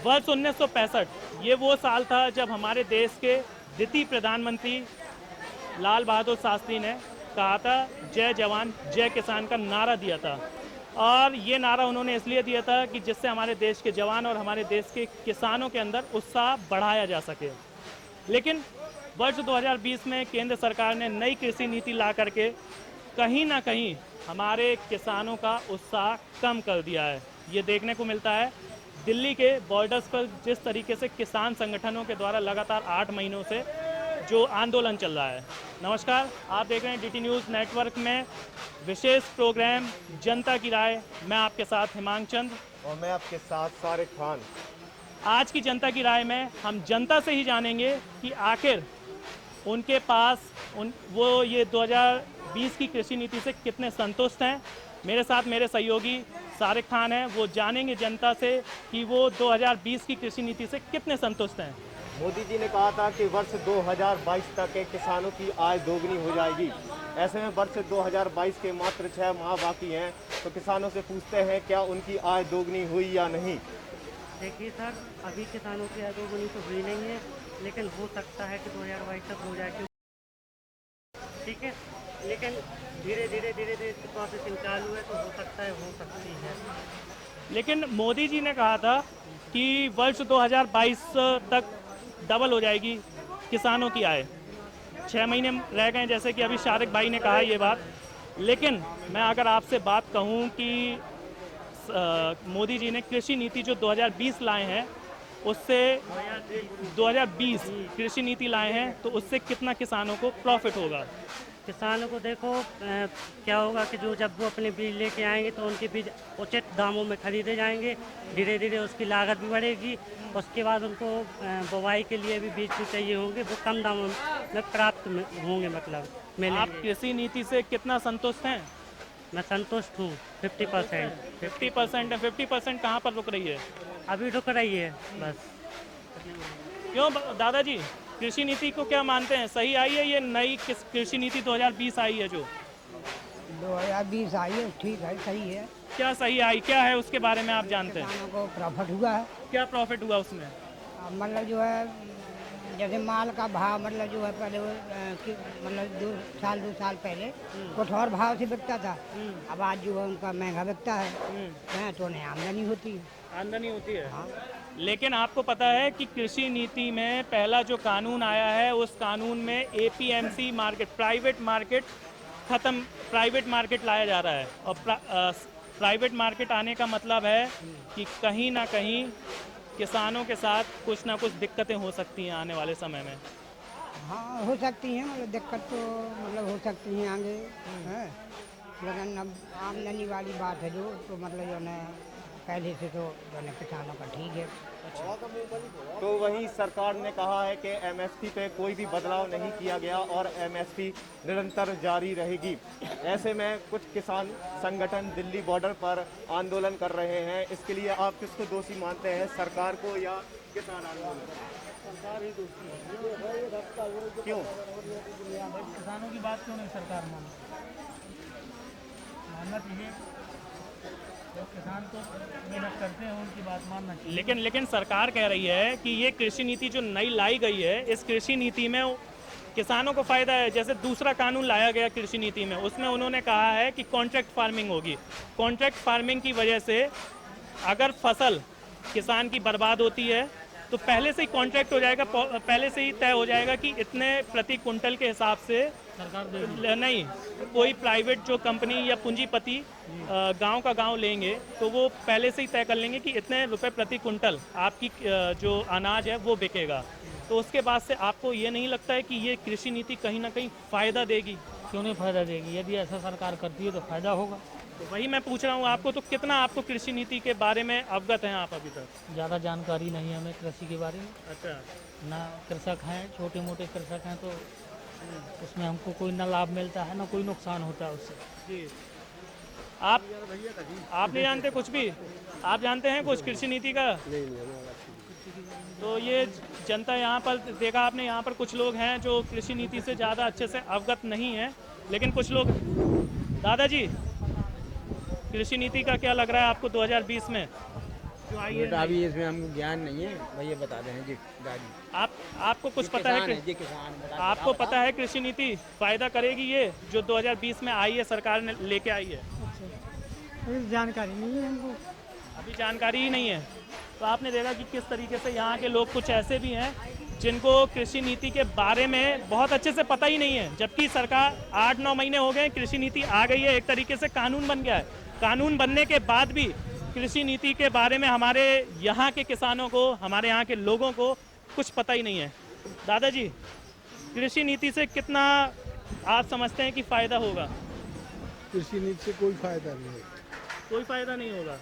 वर्ष 1965 ये वो साल था जब हमारे देश के द्वितीय प्रधानमंत्री लाल बहादुर शास्त्री ने कहा था जय जवान जय किसान का नारा दिया था। और ये नारा उन्होंने इसलिए दिया था कि जिससे हमारे देश के जवान और हमारे देश के किसानों के अंदर उत्साह बढ़ाया जा सके। लेकिन वर्ष 2020 में केंद्र सरकार ने नई कृषि नीति ला करके कहीं ना कहीं हमारे किसानों का उत्साह कम कर दिया है। ये देखने को मिलता है दिल्ली के बॉर्डर्स पर जिस तरीके से किसान संगठनों के द्वारा लगातार 8 महीनों से जो आंदोलन चल रहा है। नमस्कार, आप देख रहे हैं डीटी न्यूज़ नेटवर्क में विशेष प्रोग्राम जनता की राय। मैं आपके साथ हिमांक चंद और मैं आपके साथ सारिक खान। आज की जनता की राय में हम जनता से ही जानेंगे कि आखिर उनके पास वो ये 2020 की कृषि नीति से कितने संतुष्ट हैं। मेरे साथ मेरे सहयोगी सारिक खान हैं, वो जानेंगे जनता से कि वो 2020 की कृषि नीति से कितने संतुष्ट हैं। मोदी जी ने कहा था कि वर्ष 2022 तक के किसानों की आय दोगुनी हो जाएगी। ऐसे में वर्ष 2022 के मात्र 6 माह बाकी हैं, तो किसानों से पूछते हैं क्या उनकी आय दोगुनी हुई या नहीं। देखिए सर, अभी किसानों की आय दोगुनी तो हुई नहीं है, लेकिन हो सकता है कि 2022 तक हो जाए। ठीक है, लेकिन धीरे धीरे प्रोसेसिंग चालू है, तो हो सकता है, हो सकती है। लेकिन मोदी जी ने कहा था कि वर्ष 2022 तक डबल हो जाएगी किसानों की आय। 6 महीने रह गए, जैसे कि अभी शारिक भाई ने कहा ये बात। लेकिन मैं अगर आपसे बात कहूँ कि मोदी जी ने कृषि नीति जो 2020 लाए हैं उससे 2020 कृषि नीति लाए हैं, तो उससे कितना किसानों को प्रॉफिट होगा। किसानों को देखो क्या होगा कि जो जब वो अपने बीज लेके आएंगे तो उनके बीज उचित दामों में खरीदे जाएंगे। धीरे धीरे उसकी लागत भी बढ़ेगी। उसके बाद उनको बुवाई के लिए भी बीज भी चाहिए होंगे, वो कम दामों में प्राप्त होंगे, मतलब मिलेंगे। आप कृषि नीति से कितना संतुष्ट हैं। मैं संतुष्ट हूँ 50%। 50% है। 50% कहाँ पर रुक रही है। अभी रुक रही है बस। क्यों दादाजी, कृषि नीति को क्या मानते हैं, सही आई है ये नई कृषि नीति 2020 आई है जो 2020 आई है, ठीक है, सही है। क्या सही आई, क्या है उसके बारे में आप जानते हैं। किसानों को प्रॉफिट हुआ है। क्या प्रॉफिट हुआ उसमें। मतलब जो है जैसे माल का भाव मतलब जो है पहले मतलब 2 साल पहले कुछ और भाव से बिकता था। अब आज जो है उनका महंगा बिकता है, तो उन्हें आमदनी होती है। हाँ। लेकिन आपको पता है कि कृषि नीति में पहला जो कानून आया है उस कानून में एपीएमसी मार्केट, प्राइवेट मार्केट लाया जा रहा है। और प्राइवेट मार्केट आने का मतलब है कि कहीं ना कहीं किसानों के साथ कुछ ना कुछ दिक्कतें हो सकती हैं आने वाले समय में। हाँ, हो सकती हैं, मतलब दिक्कत तो मतलब हो सकती हैं आगे है। लेकिन अब आमदनी वाली बात है जो, तो मतलब जो है पहले से तो जो है किसानों का ठीक है। तो वहीं सरकार ने कहा है कि एमएसपी पे कोई भी बदलाव नहीं किया गया और एमएसपी निरंतर जारी रहेगी। ऐसे में कुछ किसान संगठन दिल्ली बॉर्डर पर आंदोलन कर रहे हैं। इसके लिए आप किसको दोषी मानते हैं, सरकार को या किसान आंदोलन। सरकार ही दोषी है। क्यों? किसानों की बात क्यों नहीं सरकार मानना चाहिए। जब किसान तो मेहनत करते हैं उनकी बात मानना चाहिए। लेकिन सरकार कह रही है कि ये कृषि नीति जो नई लाई गई है, इस कृषि नीति में किसानों को फ़ायदा है। जैसे दूसरा कानून लाया गया कृषि नीति में, उसमें उन्होंने कहा है कि कॉन्ट्रैक्ट फार्मिंग होगी। कॉन्ट्रैक्ट फार्मिंग की वजह से अगर फसल किसान की बर्बाद होती है तो पहले से ही कॉन्ट्रैक्ट हो जाएगा, पहले से ही तय हो जाएगा कि इतने प्रति कुंटल के हिसाब से सरकार नहीं, कोई प्राइवेट जो कंपनी या पूंजीपति गांव का गांव लेंगे तो वो पहले से ही तय कर लेंगे कि इतने रुपए प्रति कुंटल आपकी जो अनाज है वो बिकेगा। तो उसके बाद से आपको ये नहीं लगता है कि ये कृषि नीति कहीं ना कहीं फ़ायदा देगी। क्यों नहीं फ़ायदा देगी, यदि ऐसा सरकार करती है तो फ़ायदा होगा। तो वही मैं पूछ रहा हूँ आपको, तो कितना आपको कृषि नीति के बारे में अवगत हैं आप अभी तक। ज़्यादा जानकारी नहीं है हमें कृषि के बारे में। अच्छा। ना कृषक हैं, छोटे मोटे कृषक हैं, तो उसमें हमको कोई ना लाभ मिलता है ना कोई नुकसान होता है उससे। जी, आप नहीं जानते कुछ भी। आप जानते हैं कुछ कृषि नीति का। तो ये जनता यहाँ पर देखा आपने, यहाँ पर कुछ लोग हैं जो कृषि नीति से ज़्यादा अच्छे से अवगत नहीं है, लेकिन कुछ लोग। दादाजी, कृषि नीति का क्या लग रहा है आपको 2020 में। तो आई है तो अभी इसमें हमको ज्ञान नहीं है, भैया बता दें जी दादी। आपको कुछ पता है कि जी किसान आपको पता है कृषि नीति फायदा करेगी ये जो 2020 में आई है, सरकार ने लेके आई है? जानकारी नहीं है हमको। अभी जानकारी ही नहीं है। तो आपने देखा कि किस तरीके से यहाँ के लोग कुछ ऐसे भी हैं जिनको कृषि नीति के बारे में बहुत अच्छे से पता ही नहीं है, जबकि सरकार 8-9 महीने हो गए, कृषि नीति आ गई है, एक तरीके से कानून बन गया है। कानून बनने के बाद भी कृषि नीति के बारे में हमारे यहाँ के किसानों को, हमारे यहाँ के लोगों को कुछ पता ही नहीं है। दादाजी, कृषि नीति से कितना आप समझते हैं कि फ़ायदा होगा? कृषि नीति से कोई फायदा नहीं है। कोई फ़ायदा नहीं होगा,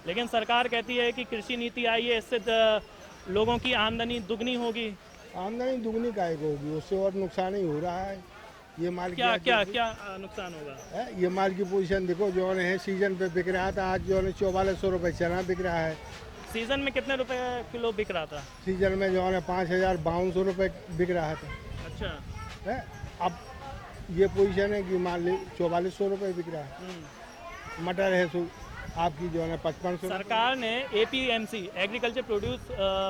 लेकिन सरकार कहती है कि कृषि नीति आई है, इससे लोगों की आमदनी दुगनी होगी। आमदनी दुगनी काहे को होगी, उससे और नुकसान ही हो रहा है। ये माल क्या क्या क्या नुकसान होगा? है, ये माल की पोजीशन देखो, जो है सीजन पे बिक रहा था, आज जो है 4400 रुपये चना बिक रहा है। सीजन में कितने रुपए किलो बिक रहा था? सीजन में जो है 5200 रुपये बिक रहा था। अच्छा। है, अब ये पोजीशन है कि मान ली 4400 रुपये बिक रहा है। मटर है सो आपकी जो है 5500। सरकार ने APMC agriculture produce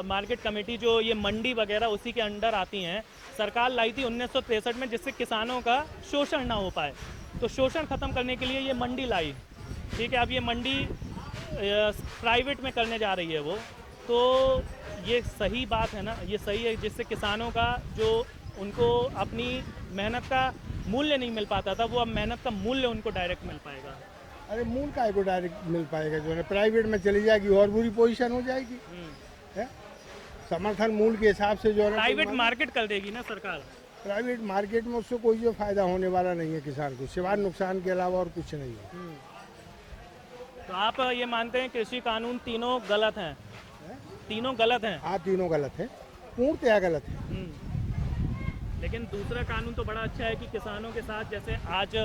market committee, जो ये मंडी वगैरह उसी के अंडर आती हैं, सरकार लाई थी 1963 में, जिससे किसानों का शोषण ना हो पाए। तो शोषण ख़त्म करने के लिए ये मंडी लाई। ठीक है, अब ये मंडी प्राइवेट में करने जा रही है वो, तो ये सही बात है ना? ये सही है, जिससे किसानों का जो उनको अपनी मेहनत का मूल्य नहीं मिल पाता था, वो अब मेहनत का मूल्य उनको डायरेक्ट मिल पाएगा। अरे मूल का को डायरेक्ट मिल पाएगा, जो है प्राइवेट में चली जाएगी और बुरी पोजीशन हो जाएगी। है, समर्थन मूल के हिसाब से जो है प्राइवेट मार्केट कर देगी ना सरकार। प्राइवेट मार्केट में उससे कोई जो फायदा होने वाला नहीं है किसान को, सिवाय नुकसान के अलावा और कुछ नहीं है। तो आप ये मानते हैं कृषि कानून तीनों गलत हैं? तीनों गलत हैं? हाँ, तीनों गलत है, पूर्णतया गलत है। लेकिन दूसरा कानून तो बड़ा अच्छा है कि किसानों के साथ, जैसे आज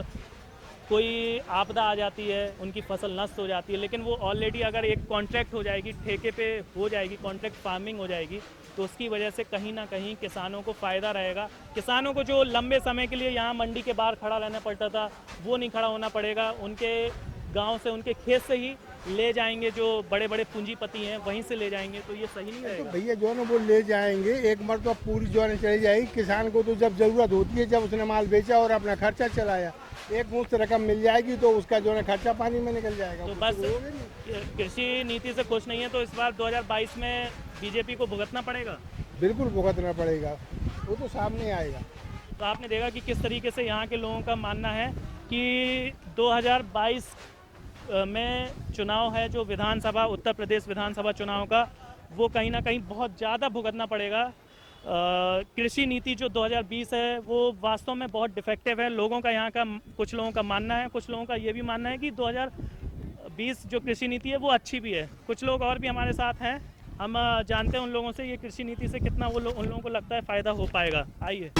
कोई आपदा आ जाती है, उनकी फसल नष्ट हो जाती है, लेकिन वो ऑलरेडी अगर एक कॉन्ट्रैक्ट हो जाएगी, ठेके पे हो जाएगी, कॉन्ट्रैक्ट फार्मिंग हो जाएगी, तो उसकी वजह से कहीं ना कहीं किसानों को फ़ायदा रहेगा। किसानों को जो लंबे समय के लिए यहाँ मंडी के बाहर खड़ा रहना पड़ता था, वो नहीं खड़ा होना पड़ेगा। उनके गांव से, उनके खेत से ही ले जाएंगे, जो बड़े बड़े पूंजीपति हैं वहीं से ले जाएंगे, तो ये सही नहीं तो रहेगा? भैया जो है ना वो ले जाएंगे, एक मरतबा पूरी जो है चली जाएगी। किसान को तो जब ज़रूरत होती है, जब उसने माल बेचा और अपना खर्चा चलाया, एक मुश्त रकम मिल जाएगी तो उसका जो है खर्चा पानी में निकल जाएगा। तो बस कृषि नीति से खुश नहीं है, तो इस बार 2022 में बीजेपी को भुगतना पड़ेगा? बिल्कुल भुगतना पड़ेगा, वो तो सामने आएगा। तो आपने देखा कि किस तरीके से यहाँ के लोगों का मानना है कि 2022 में चुनाव है, जो विधानसभा, उत्तर प्रदेश विधानसभा चुनाव का, वो कहीं ना कहीं बहुत ज़्यादा भुगतना पड़ेगा। कृषि नीति जो 2020 है वो वास्तव में बहुत डिफेक्टिव है। लोगों का, यहाँ का कुछ लोगों का मानना है, कुछ लोगों का ये भी मानना है कि 2020 जो कृषि नीति है वो अच्छी भी है। कुछ लोग और भी हमारे साथ हैं, हम जानते हैं उन लोगों से ये कृषि नीति से कितना उन लोगों को लगता है फ़ायदा हो पाएगा। आइए,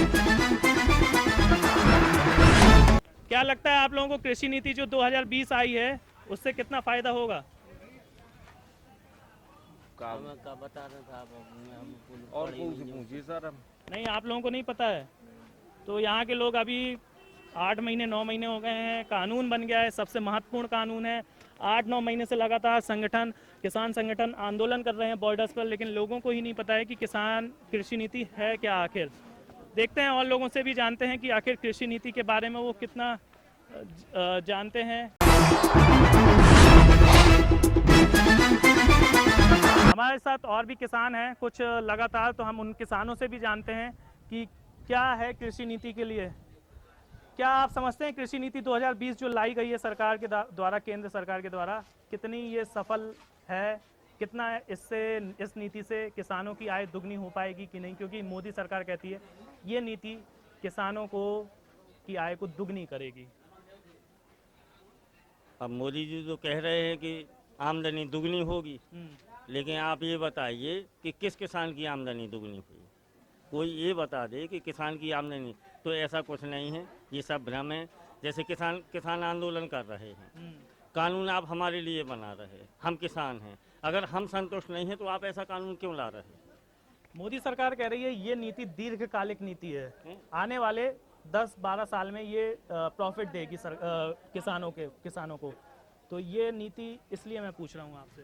क्या लगता है आप लोगों को कृषि नीति जो 2020 आई है उससे कितना फ़ायदा होगा? का बता रहे थे आप, और पूछिए सर। नहीं, आप लोगों को नहीं पता है? तो यहाँ के लोग अभी 8 महीने 9 महीने हो गए हैं, कानून बन गया है, सबसे महत्वपूर्ण कानून है। 8-9 महीने से लगातार किसान संगठन आंदोलन कर रहे हैं बॉर्डर्स पर, लेकिन लोगों को ही नहीं पता है कि किसान कृषि नीति है क्या आखिर। देखते हैं और लोगों से भी जानते हैं कि आखिर कृषि नीति के बारे में वो कितना जानते हैं। हमारे साथ और भी किसान हैं कुछ लगातार, तो हम उन किसानों से भी जानते हैं कि क्या है कृषि नीति के लिए। क्या आप समझते हैं कृषि नीति 2020 जो लाई गई है सरकार के द्वारा, केंद्र सरकार के द्वारा, कितनी ये सफल है? कितना इस नीति से किसानों की आय दुगनी हो पाएगी कि नहीं? क्योंकि मोदी सरकार कहती है ये नीति किसानों की आय को दुगनी करेगी। अब मोदी जी तो कह रहे हैं कि आमदनी दुगनी होगी, लेकिन आप ये बताइए कि किस किसान की आमदनी दुगनी हुई? कोई ये बता दे कि किसान की आमदनी, तो ऐसा कुछ नहीं है, ये सब भ्रम है। जैसे किसान आंदोलन कर रहे हैं, कानून आप हमारे लिए बना रहे हैं, हम किसान हैं, अगर हम संतुष्ट नहीं हैं तो आप ऐसा कानून क्यों ला रहे हैं? मोदी सरकार कह रही है ये नीति दीर्घकालिक नीति है, आने वाले 10-12 साल में ये प्रॉफिट देगी किसानों को। तो ये नीति, इसलिए मैं पूछ रहा हूँ आपसे।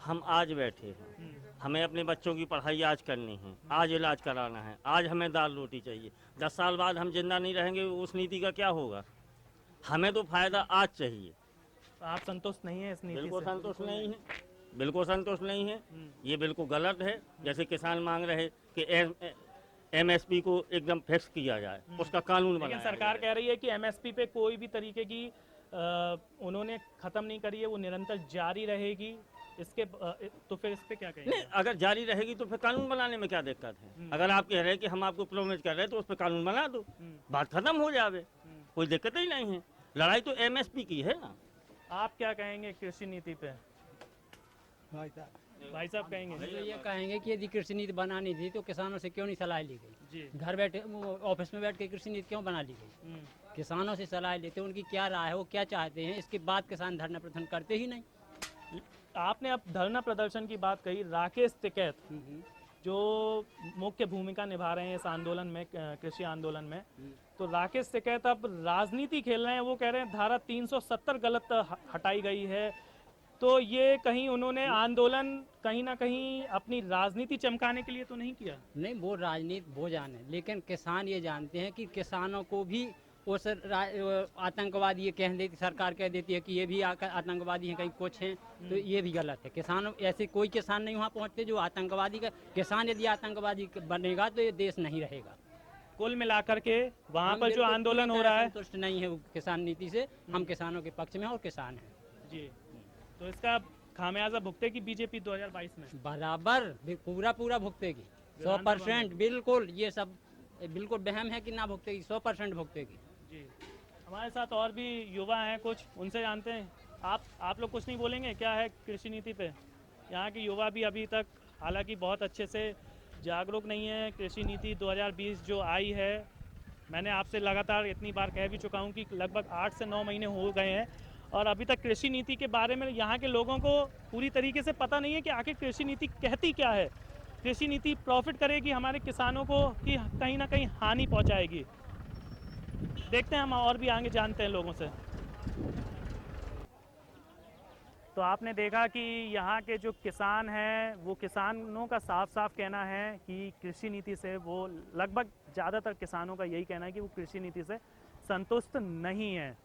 हम आज बैठे हैं, हमें अपने बच्चों की पढ़ाई आज करनी है, आज इलाज कराना है, आज हमें दाल रोटी चाहिए। 10 साल बाद हम जिंदा नहीं रहेंगे, उस नीति का क्या होगा? हमें तो फायदा आज चाहिए। तो आप संतुष्ट नहीं है इस नीति बिल्कुल से? संतुष्ट नहीं है, बिल्कुल संतुष्ट नहीं है। ये बिल्कुल गलत है। जैसे किसान मांग रहे कि MSP को एकदम फिक्स किया जाए, उसका कानून लेकिन बनाया सरकार जाए। कह रही है कि MSP पे कोई भी तरीके की उन्होंने खत्म नहीं करी है, वो निरंतर जारी रहेगी। इसके तो फिर इस पे क्या कहेंगे? नहीं, अगर जारी रहेगी तो फिर कानून बनाने में क्या दिक्कत है? अगर आप कह रहे हैं कि हम आपको प्रोमिस कर रहे हैं तो उस पर कानून बना दो, बात खत्म हो जावे, कोई दिक्कत ही नहीं है। लड़ाई तो MSP की है ना। आप क्या कहेंगे कृषि नीति पे? भाई साहब कहेंगे? तो ये कहेंगे कि यदि कृषि नीति बनानी थी तो किसानों से क्यों नहीं सलाह ली गई? जी। घर बैठे ऑफिस में बैठ के कृषि नीति क्यों बना ली गई? किसानों से सलाह लेते, उनकी क्या राय है, वो क्या चाहते हैं, इसके बाद किसान धरना प्रदर्शन करते ही नहीं। आपने अब धरना प्रदर्शन की बात कही। राकेश टिकैत जो मुख्य भूमिका निभा रहे हैं इस आंदोलन में, कृषि आंदोलन में, तो राकेश टिकैत अब राजनीति खेल रहे हैं। वो कह रहे हैं धारा 370 गलत हटाई गई है। तो ये कहीं उन्होंने आंदोलन कहीं ना कहीं अपनी राजनीति चमकाने के लिए तो नहीं किया? नहीं, वो राजनीति वो जाने, लेकिन किसान ये जानते हैं कि किसानों को भी उस आतंकवादी ये कह देती, सरकार कह देती है कि ये भी आतंकवादी हैं, कहीं कुछ हैं, तो ये भी गलत है। किसानों ऐसे कोई किसान नहीं वहाँ पहुँचते जो आतंकवादी का। किसान यदि आतंकवादी बनेगा तो ये देश नहीं रहेगा। कुल मिलाकर के वहाँ हम पर जो बिल्कुल आंदोलन पूरी हो तरह रहा है, संतुष्ट नहीं है वो किसान नीति से। हम किसानों के पक्ष में हैं और किसान हैं। जी, तो इसका खामियाजा भुगतेगी बीजेपी 2022 में? बराबर पूरा भुगतेगी, 100%। बिल्कुल, ये सब बिल्कुल वहम है कि ना भुगतेगी, 100% भुगतेगी। जी, हमारे साथ और भी युवा हैं, कुछ उनसे जानते हैं। आप लोग कुछ नहीं बोलेंगे क्या है कृषि नीति पे? यहाँ के युवा भी अभी तक हालांकि बहुत अच्छे से जागरूक नहीं है। कृषि नीति 2020 जो आई है, मैंने आपसे लगातार इतनी बार कह भी चुका हूँ कि लगभग 8 से 9 महीने हो गए हैं और अभी तक कृषि नीति के बारे में यहाँ के लोगों को पूरी तरीके से पता नहीं है कि आखिर कृषि नीति कहती क्या है। कृषि नीति प्रॉफिट करेगी हमारे किसानों को कि कहीं ना कहीं हानि पहुँचाएगी? देखते हैं, हम और भी आगे जानते हैं लोगों से। तो आपने देखा कि यहाँ के जो किसान हैं, वो किसानों का साफ साफ कहना है कि कृषि नीति से वो लगभग ज़्यादातर किसानों का यही कहना है कि वो कृषि नीति से संतुष्ट नहीं है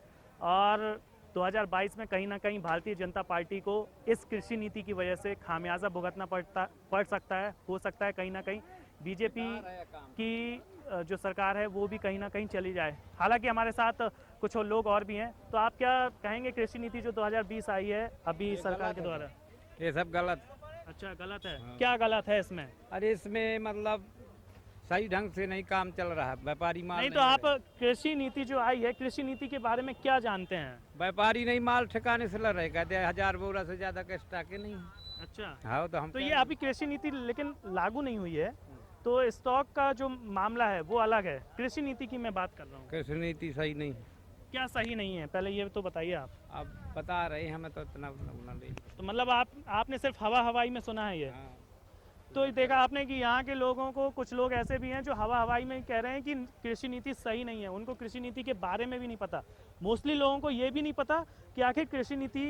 और 2022 में कहीं ना कहीं भारतीय जनता पार्टी को इस कृषि नीति की वजह से खामियाजा भुगतना पड़ सकता है। हो सकता है कहीं ना कहीं बीजेपी की जो सरकार है वो भी कहीं ना कहीं चली जाए। हालांकि हमारे साथ कुछ और लोग और भी हैं। तो आप क्या कहेंगे कृषि नीति जो 2020 आई है अभी सरकार के द्वारा? ये सब गलत। अच्छा, गलत है। क्या गलत है इसमें? अरे इसमें मतलब सही ढंग से नहीं काम चल रहा है, व्यापारी माल नहीं तो आप कृषि नीति जो आई है, कृषि नीति के बारे में क्या जानते हैं? व्यापारी नहीं माल ठिकाने से लड़ रहे, कहते हैं 1000 बोरा से ज्यादा का स्टॉक ही नहीं है। अच्छा, हाँ तो हम तो ये अभी कृषि नीति लेकिन लागू नहीं हुई है, तो स्टॉक का जो मामला है वो अलग है। कृषि नीति की मैं बात कर रहा हूँ। कृषि नीति सही नहीं है। क्या सही नहीं है, पहले ये तो बताइए आप। अब बता रहे हैं, हमें तो इतना नहीं। तो मतलब आपने सिर्फ हवाई में सुना है ये? हाँ। तो देखा आपने कि यहाँ के लोगों को, कुछ लोग ऐसे भी हैं जो हवाई में कह रहे हैं कि कृषि नीति सही नहीं है। उनको कृषि नीति के बारे में भी नहीं पता। मोस्टली लोगों को ये भी नहीं पता कि आखिर कृषि नीति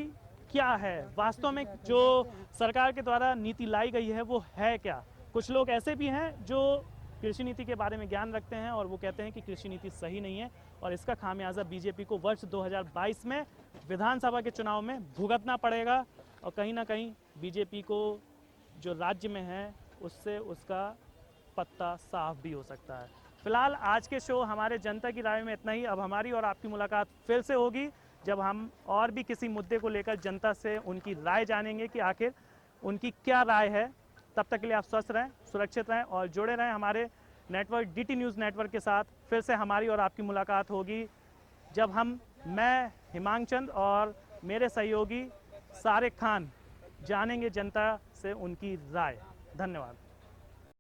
क्या है, वास्तव में जो सरकार के द्वारा नीति लाई गई है वो है क्या। कुछ लोग ऐसे भी हैं जो कृषि नीति के बारे में ज्ञान रखते हैं और वो कहते हैं कि कृषि नीति सही नहीं है और इसका खामियाजा बीजेपी को वर्ष 2022 में विधानसभा के चुनाव में भुगतना पड़ेगा और कहीं ना कहीं बीजेपी को जो राज्य में है उससे उसका पत्ता साफ भी हो सकता है। फिलहाल आज के शो हमारे जनता की राय में इतना ही। अब हमारी और आपकी मुलाकात फिर से होगी जब हम और भी किसी मुद्दे को लेकर जनता से उनकी राय जानेंगे कि आखिर उनकी क्या राय है। तब तक के लिए आप स्वस्थ रहें, सुरक्षित रहें और जुड़े रहें हमारे नेटवर्क DT न्यूज़ नेटवर्क के साथ। फिर से हमारी और आपकी मुलाकात होगी जब मैं हिमांग चंद और मेरे सहयोगी सारिक खान जानेंगे जनता से उनकी राय। धन्यवाद।